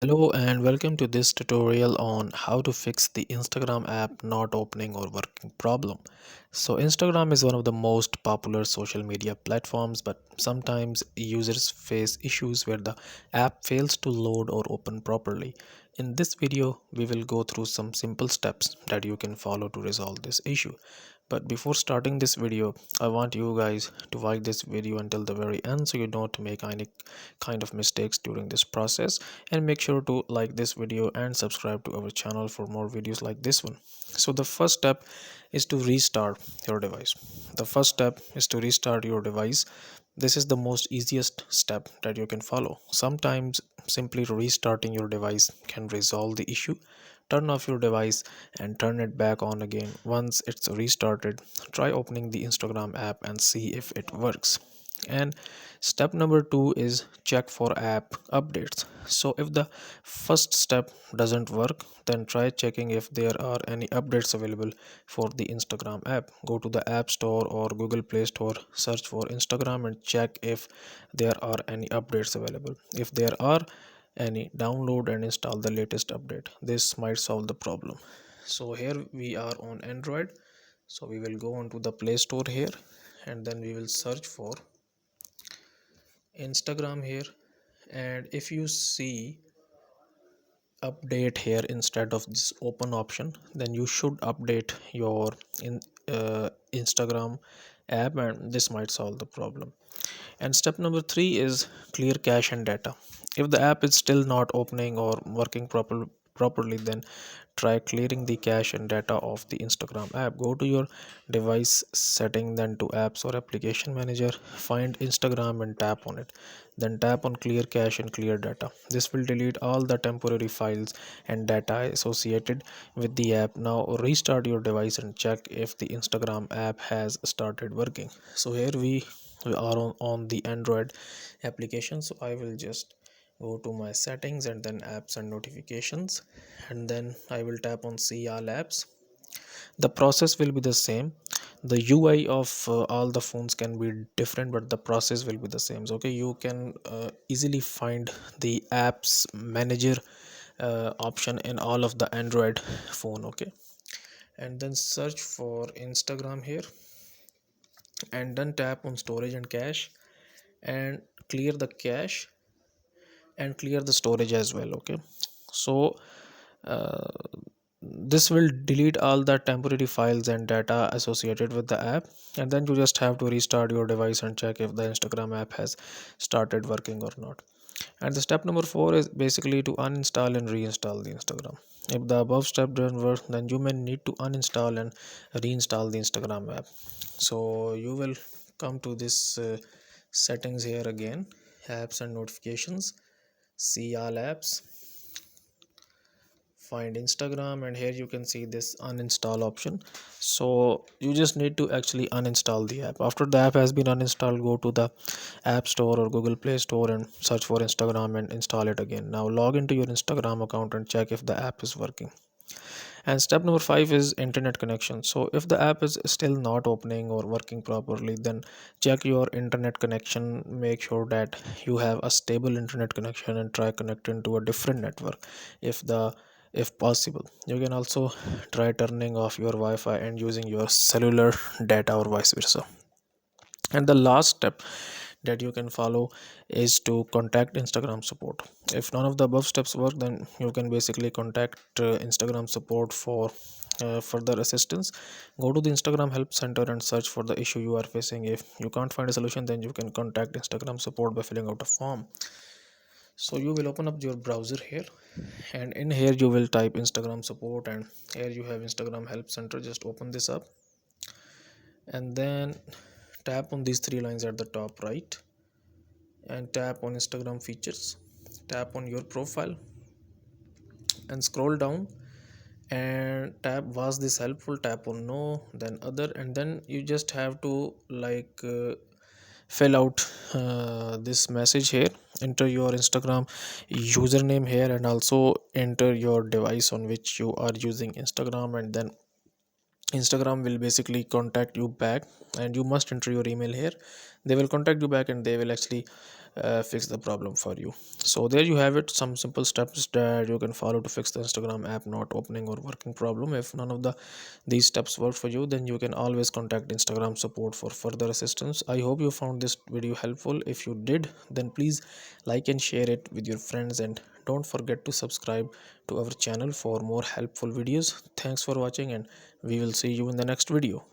Hello and welcome to this tutorial on how to fix the Instagram app not opening or working problem. So Instagram is one of the most popular social media platforms, but sometimes users face issues where the app fails to load or open properly. In this video, we will go through some simple steps that you can follow to resolve this issue. But before starting this video, I want you guys to watch this video until the very end so you don't make any kind of mistakes during this process, and make sure to like this video and subscribe to our channel for more videos like this one. So the first step is to restart your device. This is the most easiest step that you can follow. Sometimes simply restarting your device can resolve the issue. Turn off your device and turn it back on again. Once it's restarted, try opening the Instagram app and see if it works. And step number 2 is check for app updates. So if the first step doesn't work, then try checking if there are any updates available for the Instagram app. Go to the App Store or Google Play Store, search for Instagram and check if there are any updates available. If there are any, download and install the latest update. This might solve the problem. So here we are on Android. So we will go on to the Play Store here, and then we will search for Instagram here. And if you see update here instead of this open option, then you should update your Instagram app, and this might solve the problem. And step number 3 is clear cache and data. If the app is still not opening or working properly, then try clearing the cache and data of the Instagram app. Go to your device setting, then to apps or application manager, find Instagram and tap on it. Then tap on clear cache and clear data. This will delete all the temporary files and data associated with the app. Now restart your device and check if the Instagram app has started working. So here we are on the Android application. So I will just go to my settings and then apps and notifications, and then I will tap on see all apps. The process will be the same. The UI of all the phones can be different, but the process will be the same. So, okay, you can easily find the apps manager option in all of the Android phone. Okay, and then search for Instagram here, and then tap on storage and cache, and clear the cache and clear the storage as well. Okay, so uh, this will delete all the temporary files and data associated with the app, and then you just have to restart your device and check if the Instagram app has started working or not. And the step number 4 is basically to uninstall and reinstall the Instagram. If the above step doesn't work, then you may need to uninstall and reinstall the Instagram app. So you will come to this settings here again, apps and notifications, see all apps, find Instagram, and here you can see this uninstall option. So you just need to actually uninstall the app. After the app has been uninstalled, go to the App Store or Google Play Store and search for Instagram and install it again. Now log into your Instagram account and check if the app is working. And step number 5 is internet connection. So if the app is still not opening or working properly, then check your internet connection. Make sure that you have a stable internet connection and try connecting to a different network if possible. You can also try turning off your Wi-Fi and using your cellular data or vice versa. And the last step that you can follow is to contact Instagram support. If none of the above steps work, then you can basically contact Instagram support for further assistance. Go to the Instagram help center and search for the issue you are facing. If you can't find a solution, then you can contact Instagram support by filling out a form. So you will open up your browser here, and in here you will type Instagram support, and here you have Instagram help center. Just open this up, and then tap on these three lines at the top right, and tap on Instagram features. Tap on your profile and scroll down and tap was this helpful, tap on no, then other, and then you just have to fill out this message here. Enter your Instagram username here, and also enter your device on which you are using Instagram, and then Instagram will basically contact you back, and you must enter your email here. They will contact you back, and they will actually fix the problem for you. So there you have it, some simple steps that you can follow to fix the Instagram app not opening or working problem. If none of these steps work for you, then you can always contact Instagram support for further assistance. I hope you found this video helpful. If you did, then please like and share it with your friends, and don't forget to subscribe to our channel for more helpful videos. Thanks for watching, and we will see you in the next video.